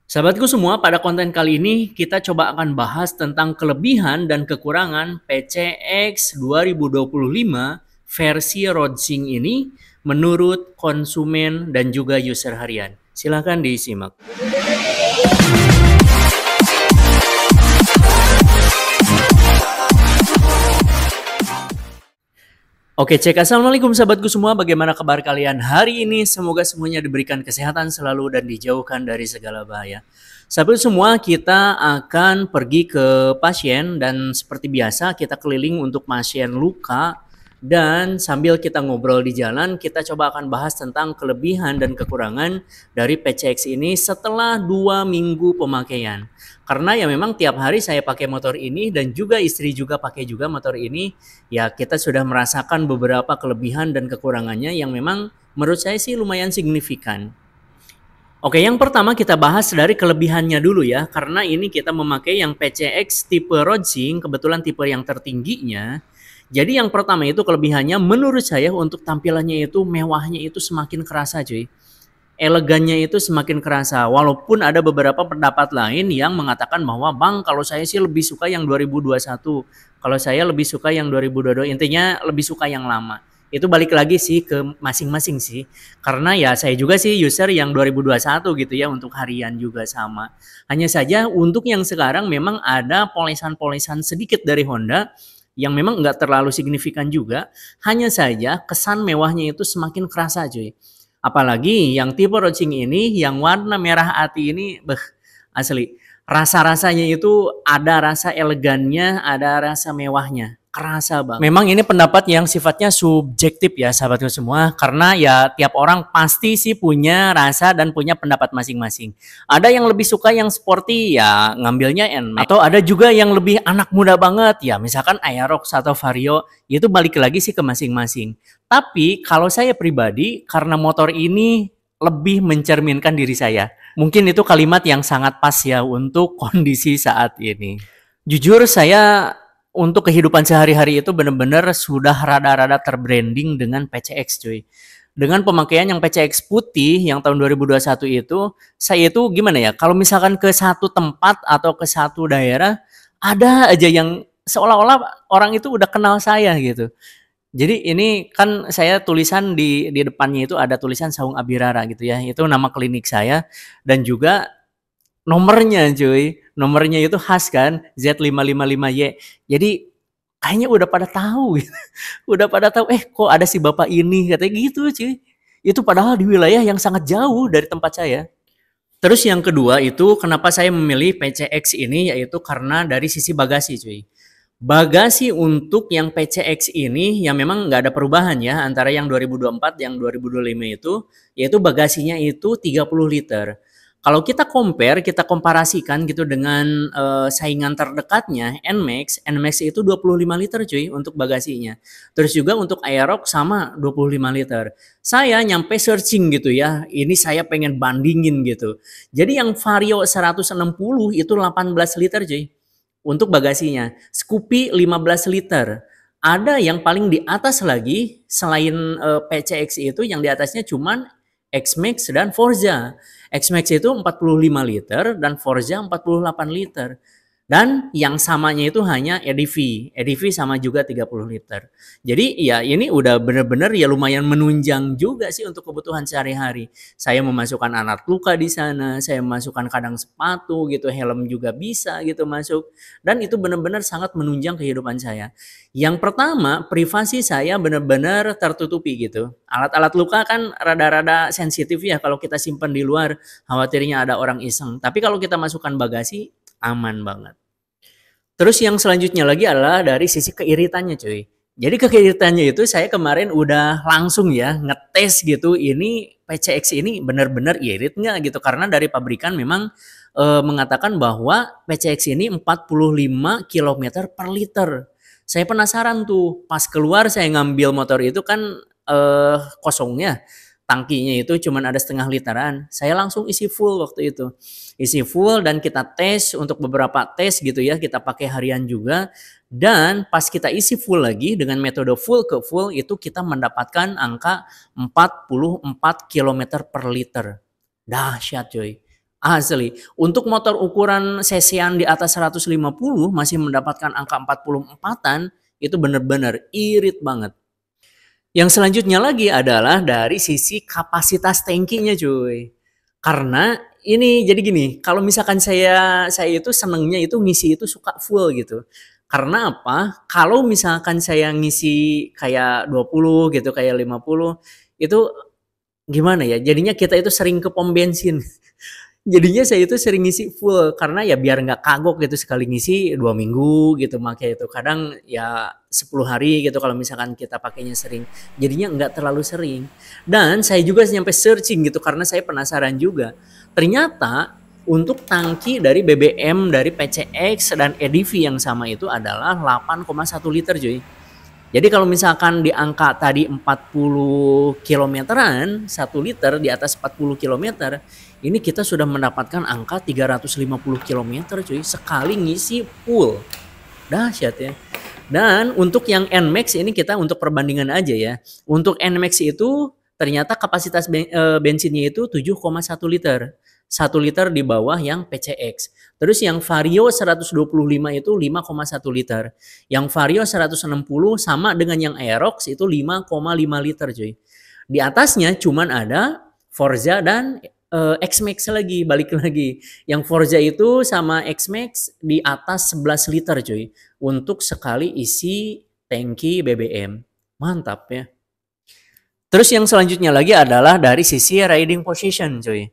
Sahabatku semua, pada konten kali ini kita coba akan bahas tentang kelebihan dan kekurangan PCX 2025 versi Rodsing ini menurut konsumen dan juga user harian. Silahkan disimak. Oke, cek. Assalamualaikum sahabatku semua, bagaimana kabar kalian hari ini? Semoga semuanya diberikan kesehatan selalu dan dijauhkan dari segala bahaya. Sahabat semua, kita akan pergi ke pasien dan seperti biasa kita keliling untuk pasien luka. Dan sambil kita ngobrol di jalan, kita coba akan bahas tentang kelebihan dan kekurangan dari PCX ini setelah 2 minggu pemakaian. Karena ya memang tiap hari saya pakai motor ini dan juga istri juga pakai juga motor ini, ya kita sudah merasakan beberapa kelebihan dan kekurangannya yang memang menurut saya sih lumayan signifikan. Oke, yang pertama kita bahas dari kelebihannya dulu ya, karena ini kita memakai yang PCX tipe Rodsing, kebetulan tipe yang tertingginya. Jadi yang pertama itu kelebihannya menurut saya untuk tampilannya itu mewahnya itu semakin kerasa cuy. Elegannya itu semakin kerasa. Walaupun ada beberapa pendapat lain yang mengatakan bahwa Bang, kalau saya sih lebih suka yang 2021. Kalau saya lebih suka yang 2022. Intinya lebih suka yang lama. Itu balik lagi sih ke masing-masing sih. Karena ya saya juga sih user yang 2021 gitu ya, untuk harian juga sama. Hanya saja untuk yang sekarang memang ada polesan-polesan sedikit dari Honda yang memang nggak terlalu signifikan juga. Hanya saja kesan mewahnya itu semakin kerasa cuy. Apalagi yang tipe Rodsing ini yang warna merah ati ini, asli. Rasa-rasanya itu ada rasa elegannya, ada rasa mewahnya. Kerasa banget. Memang ini pendapat yang sifatnya subjektif ya sahabatku semua. Karena ya tiap orang pasti sih punya rasa dan punya pendapat masing-masing. Ada yang lebih suka yang sporty ya ngambilnya NMAX. Atau ada juga yang lebih anak muda banget ya misalkan Aerox atau Vario. Itu balik lagi sih ke masing-masing. Tapi kalau saya pribadi, karena motor ini lebih mencerminkan diri saya. Mungkin itu kalimat yang sangat pas ya untuk kondisi saat ini. Jujur saya untuk kehidupan sehari-hari itu benar-benar sudah rada-rada terbranding dengan PCX cuy. Dengan pemakaian yang PCX putih yang tahun 2021 itu, saya itu gimana ya, kalau misalkan ke satu tempat atau ke satu daerah, ada aja yang seolah-olah orang itu udah kenal saya gitu. Jadi ini kan saya tulisan di depannya itu ada tulisan Saung Abirara gitu ya. Itu nama klinik saya dan juga nomornya cuy. Nomornya itu khas kan Z555Y. Jadi kayaknya udah pada tahu gitu. Udah pada tahu kok ada si bapak ini katanya gitu cuy. Itu padahal di wilayah yang sangat jauh dari tempat saya. Terus yang kedua itu kenapa saya memilih PCX ini yaitu karena dari sisi bagasi cuy. Bagasi untuk yang PCX ini yang memang nggak ada perubahan ya antara yang 2024 yang 2025 itu, yaitu bagasinya itu 30 liter. Kalau kita compare, kita komparasikan gitu dengan saingan terdekatnya NMAX, NMAX itu 25 liter cuy untuk bagasinya. Terus juga untuk Aerox sama 25 liter. Saya nyampe searching gitu ya, ini saya pengen bandingin gitu. Jadi yang Vario 160 itu 18 liter cuy untuk bagasinya. Scoopy 15 liter. Ada yang paling di atas lagi selain PCX itu yang di atasnya cuman X-Max dan Forza. X-Max itu 45 liter dan Forza 48 liter. Dan yang samanya itu hanya EDV. EDV sama juga 30 liter. Jadi ya ini udah bener-bener ya lumayan menunjang juga sih untuk kebutuhan sehari-hari. Saya memasukkan alat luka di sana, saya memasukkan kadang sepatu gitu, helm juga bisa gitu masuk. Dan itu benar-benar sangat menunjang kehidupan saya. Yang pertama, privasi saya benar-benar tertutupi gitu. Alat-alat luka kan rada-rada sensitif ya kalau kita simpan di luar, khawatirnya ada orang iseng. Tapi kalau kita masukkan bagasi, aman banget. Terus yang selanjutnya lagi adalah dari sisi keiritannya cuy. Jadi keiritannya itu saya kemarin udah langsung ya ngetes gitu ini PCX ini benar-benar irit nggak gitu. Karena dari pabrikan memang mengatakan bahwa PCX ini 45 km per liter. Saya penasaran tuh pas keluar saya ngambil motor itu kan kosongnya. Tangkinya itu cuman ada setengah literan. Saya langsung isi full waktu itu. Isi full dan kita tes untuk beberapa tes gitu ya. Kita pakai harian juga. Dan pas kita isi full lagi dengan metode full ke full itu kita mendapatkan angka 44 km per liter. Dahsyat coy. Asli. Untuk motor ukuran cc-an di atas 150 masih mendapatkan angka 44-an, itu bener-bener irit banget. Yang selanjutnya lagi adalah dari sisi kapasitas tangkinya cuy. Karena ini jadi gini, kalau misalkan saya itu senengnya itu ngisi itu suka full gitu. Karena apa? Kalau misalkan saya ngisi kayak 20 gitu, kayak 50, itu gimana ya? Jadinya kita itu sering ke pom bensin. Jadinya saya itu sering ngisi full karena ya biar nggak kagok gitu sekali ngisi 2 minggu gitu pakai itu. Kadang ya 10 hari gitu kalau misalkan kita pakainya sering. Jadinya nggak terlalu sering. Dan saya juga nyampe searching gitu karena saya penasaran juga. Ternyata untuk tangki dari BBM dari PCX dan EDV yang sama itu adalah 8,1 liter cuy. Jadi kalau misalkan di angka tadi 40 kilometeran, 1 liter di atas 40 kilometer, ini kita sudah mendapatkan angka 350 kilometer cuy, sekali ngisi full. Dahsyat ya. Dan untuk yang NMAX ini kita untuk perbandingan aja ya. Untuk NMAX itu ternyata kapasitas bensinnya itu 7,1 liter. 1 liter di bawah yang PCX. Terus yang Vario 125 itu 5,1 liter. Yang Vario 160 sama dengan yang Aerox itu 5,5 liter cuy. Di atasnya cuman ada Forza dan X-Max lagi, balik lagi. Yang Forza itu sama X-Max di atas 11 liter cuy. Untuk sekali isi tangki BBM. Mantap ya. Terus yang selanjutnya lagi adalah dari sisi riding position cuy.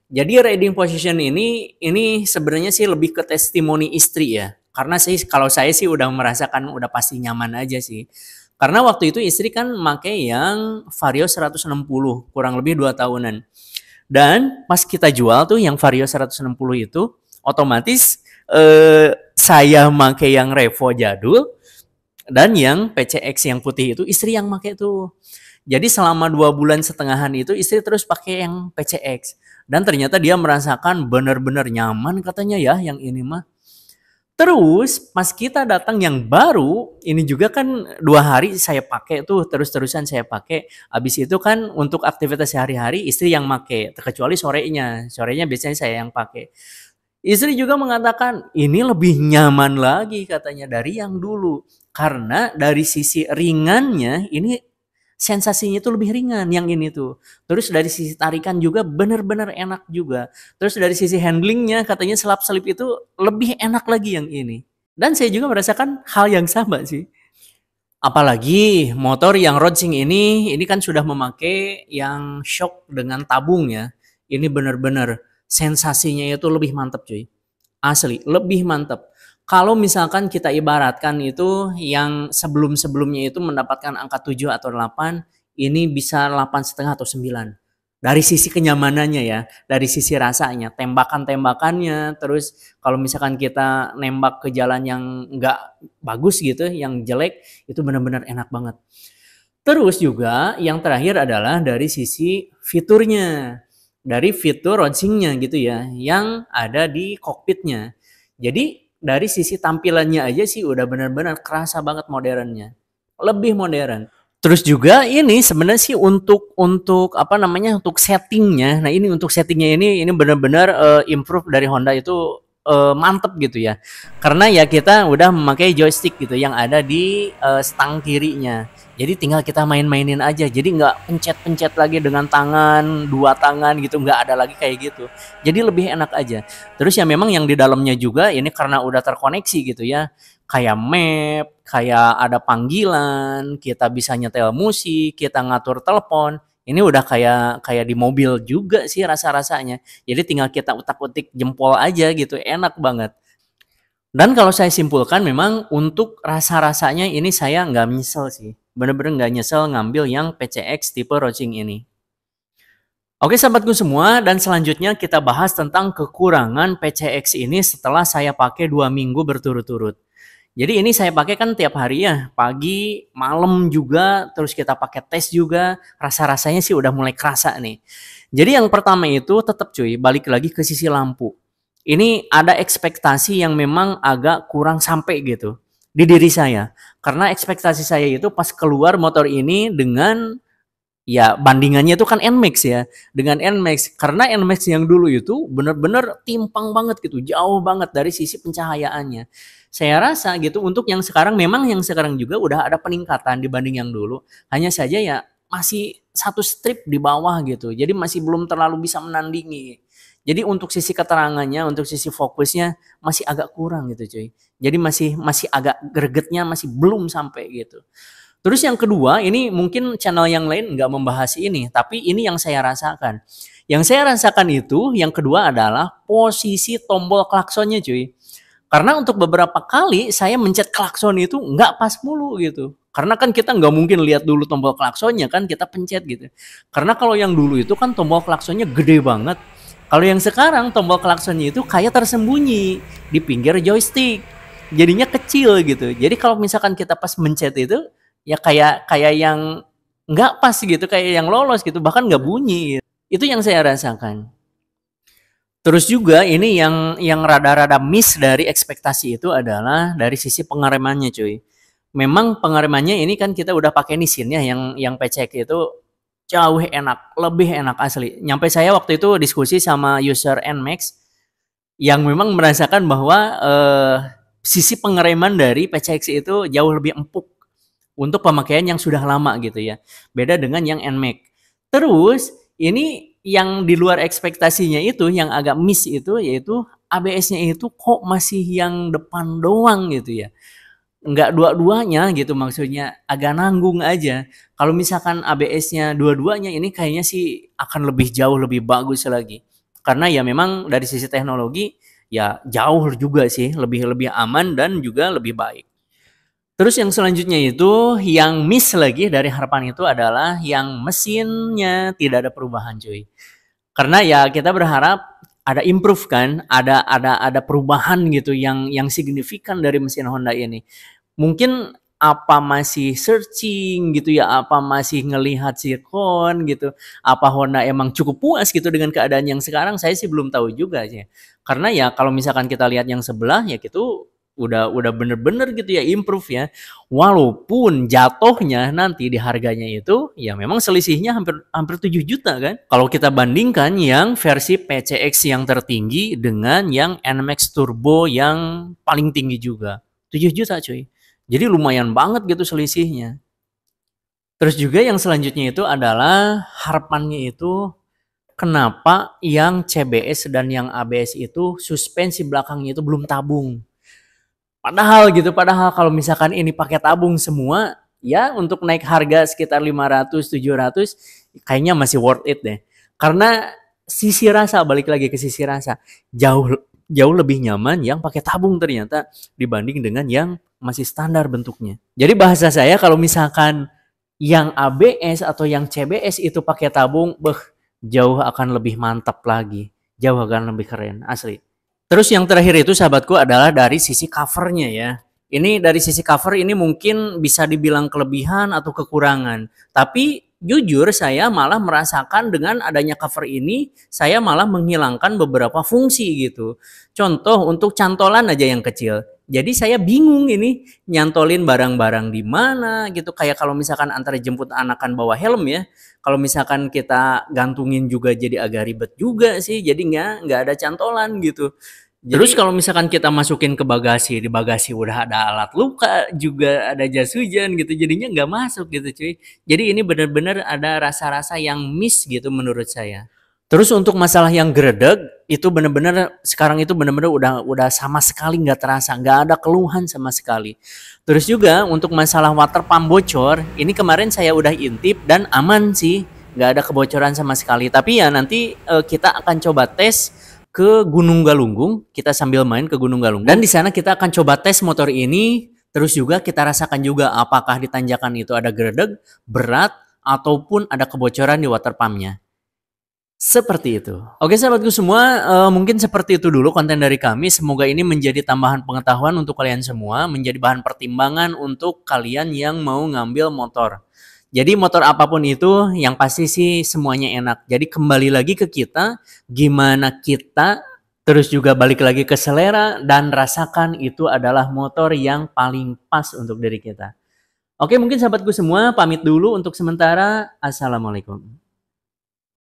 Jadi riding position ini sebenarnya sih lebih ke testimoni istri ya. Karena sih kalau saya sih udah merasakan udah pasti nyaman aja sih. Karena waktu itu istri kan pakai yang Vario 160 kurang lebih 2 tahunan. Dan pas kita jual tuh yang Vario 160 itu otomatis saya pakai yang Revo jadul dan yang PCX yang putih itu istri yang pakai tuh. Jadi selama 2,5 bulan itu istri terus pakai yang PCX. Dan ternyata dia merasakan benar-benar nyaman katanya ya yang ini mah. Terus pas kita datang yang baru, ini juga kan 2 hari saya pakai tuh terus-terusan saya pakai. Habis itu kan untuk aktivitas sehari-hari istri yang pakai, terkecuali sorenya. Sorenya biasanya saya yang pakai. Istri juga mengatakan ini lebih nyaman lagi katanya dari yang dulu. Karena dari sisi ringannya ini sensasinya itu lebih ringan yang ini tuh. Terus dari sisi tarikan juga benar-benar enak juga. Terus dari sisi handlingnya katanya selap-selip itu lebih enak lagi yang ini. Dan saya juga merasakan hal yang sama sih. Apalagi motor yang Rodsing ini kan sudah memakai yang shock dengan tabung ya. Ini benar-benar sensasinya itu lebih mantap cuy. Asli, lebih mantap. Kalau misalkan kita ibaratkan itu yang sebelum-sebelumnya itu mendapatkan angka 7 atau 8, ini bisa 8,5 atau 9. Dari sisi kenyamanannya ya, dari sisi rasanya, tembakan-tembakannya, terus kalau misalkan kita nembak ke jalan yang nggak bagus gitu, yang jelek, itu benar-benar enak banget. Terus juga yang terakhir adalah dari sisi fiturnya. Dari fitur Rodsingnya gitu ya, yang ada di kokpitnya. Jadi dari sisi tampilannya aja sih udah benar-benar kerasa banget modernnya. Lebih modern. Terus juga ini sebenarnya sih untuk apa namanya untuk settingnya. Nah ini untuk settingnya ini benar-benar improve dari Honda itu mantep gitu ya. Karena ya kita udah memakai joystick gitu yang ada di stang kirinya. Jadi tinggal kita main-mainin aja. Jadi nggak pencet-pencet lagi dengan tangan, 2 tangan gitu. Nggak ada lagi kayak gitu. Jadi lebih enak aja. Terus ya memang yang di dalamnya juga ini karena udah terkoneksi gitu ya. Kayak map, kayak ada panggilan, kita bisa nyetel musik, kita ngatur telepon. Ini udah kayak di mobil juga sih rasa-rasanya. Jadi tinggal kita utak-utik jempol aja gitu, enak banget. Dan kalau saya simpulkan memang untuk rasa-rasanya ini saya nggak nyesel sih. Bener-bener nggak nyesel ngambil yang PCX tipe Rodsing ini. Oke sahabatku semua, dan selanjutnya kita bahas tentang kekurangan PCX ini setelah saya pakai 2 minggu berturut-turut. Jadi ini saya pakai kan tiap hari ya, pagi, malam juga, terus kita pakai tes juga, rasa-rasanya sih udah mulai kerasa nih. Jadi yang pertama itu tetap cuy, balik lagi ke sisi lampu. Ini ada ekspektasi yang memang agak kurang sampai gitu di diri saya. Karena ekspektasi saya itu pas keluar motor ini dengan Ya bandingannya itu kan NMAX ya, dengan NMAX. Karena NMAX yang dulu itu bener-bener timpang banget gitu, jauh banget dari sisi pencahayaannya. Saya rasa gitu untuk yang sekarang memang yang sekarang juga udah ada peningkatan dibanding yang dulu. Hanya saja ya masih satu strip di bawah gitu. Jadi masih belum terlalu bisa menandingi. Jadi untuk sisi keterangannya, untuk sisi fokusnya masih agak kurang gitu cuy. Jadi masih masih agak gregetnya masih belum sampai gitu. Terus yang kedua, ini mungkin channel yang lain nggak membahas ini, tapi ini yang saya rasakan. Yang saya rasakan itu, yang kedua adalah posisi tombol klaksonnya cuy. Karena untuk beberapa kali saya mencet klakson itu nggak pas mulu gitu. Karena kan kita nggak mungkin lihat dulu tombol klaksonnya kan, kita pencet gitu. Karena kalau yang dulu itu kan tombol klaksonnya gede banget. Kalau yang sekarang tombol klaksonnya itu kayak tersembunyi di pinggir joystick. Jadinya kecil gitu. Jadi kalau misalkan kita pas mencet itu ya kayak kayak yang nggak pas gitu, kayak yang lolos gitu, bahkan nggak bunyi. Itu yang saya rasakan. Terus juga ini yang rada-rada miss dari ekspektasi itu adalah dari sisi pengeremannya cuy. Memang pengeremannya ini kan kita udah pakai Nissin ya, yang PCX itu jauh enak, lebih enak asli. Nyampe saya waktu itu diskusi sama user NMAX yang memang merasakan bahwa sisi pengereman dari PCX itu jauh lebih empuk untuk pemakaian yang sudah lama gitu ya. Beda dengan yang NMAX. Terus ini yang di luar ekspektasinya itu yang agak miss itu yaitu ABS-nya itu kok masih yang depan doang gitu ya. Enggak dua-duanya gitu, maksudnya agak nanggung aja. Kalau misalkan ABS-nya dua-duanya ini kayaknya sih akan lebih jauh lebih bagus lagi. Karena ya memang dari sisi teknologi ya jauh juga sih, lebih lebih aman dan juga lebih baik. Terus yang selanjutnya itu yang miss lagi dari harapan itu adalah yang mesinnya tidak ada perubahan cuy. Karena ya kita berharap ada improve kan, ada perubahan gitu yang signifikan dari mesin Honda ini. Mungkin apa masih searching gitu ya, apa masih ngelihat sirkon gitu, apa Honda emang cukup puas gitu dengan keadaan yang sekarang, saya sih belum tahu juga sih. Karena ya kalau misalkan kita lihat yang sebelah ya gitu udah bener-bener gitu ya improve ya. Walaupun jatuhnya nanti di harganya itu ya memang selisihnya hampir hampir 7 juta kan. Kalau kita bandingkan yang versi PCX yang tertinggi dengan yang NMAX Turbo yang paling tinggi juga. 7 juta cuy. Jadi lumayan banget gitu selisihnya. Terus juga yang selanjutnya itu adalah harapannya itu kenapa yang CBS dan yang ABS itu suspensi belakangnya itu belum tabung. Padahal kalau misalkan ini pakai tabung semua, ya untuk naik harga sekitar 500, 700 kayaknya masih worth it deh. Karena sisi rasa, balik lagi ke sisi rasa, jauh jauh lebih nyaman yang pakai tabung ternyata dibanding dengan yang masih standar bentuknya. Jadi bahasa saya kalau misalkan yang ABS atau yang CBS itu pakai tabung, jauh akan lebih mantap lagi. Jauh akan lebih keren, asli. Terus yang terakhir itu sahabatku adalah dari sisi covernya ya. Ini dari sisi cover ini mungkin bisa dibilang kelebihan atau kekurangan. Tapi jujur saya malah merasakan dengan adanya cover ini, saya malah menghilangkan beberapa fungsi gitu. Contoh untuk cantolan aja yang kecil. Jadi saya bingung ini nyantolin barang-barang di mana gitu. Kayak kalau misalkan antara jemput anakan bawa helm ya. Kalau misalkan kita gantungin juga jadi agak ribet juga sih. Jadi nggak ada cantolan gitu. Terus kalau misalkan kita masukin ke bagasi, di bagasi udah ada alat luka, juga ada jas hujan gitu, jadinya nggak masuk gitu cuy. Jadi ini benar-benar ada rasa-rasa yang miss gitu menurut saya. Terus untuk masalah yang geredek, itu benar-benar sekarang itu benar-benar udah sama sekali nggak terasa, nggak ada keluhan sama sekali. Terus juga untuk masalah water pump bocor, ini kemarin saya udah intip dan aman sih, nggak ada kebocoran sama sekali. Tapi ya nanti kita akan coba tes ke Gunung Galunggung, kita sambil main ke Gunung Galunggung. Dan di sana kita akan coba tes motor ini, terus juga kita rasakan juga apakah di tanjakan itu ada geredek, berat, ataupun ada kebocoran di water pumpnya. Seperti itu. Oke sahabatku semua, mungkin seperti itu dulu konten dari kami. Semoga ini menjadi tambahan pengetahuan untuk kalian semua, menjadi bahan pertimbangan untuk kalian yang mau ngambil motor. Jadi motor apapun itu yang pasti sih semuanya enak. Jadi kembali lagi ke kita, gimana kita terus juga balik lagi ke selera dan rasakan itu adalah motor yang paling pas untuk diri kita. Oke, mungkin sahabatku semua pamit dulu untuk sementara. Assalamualaikum.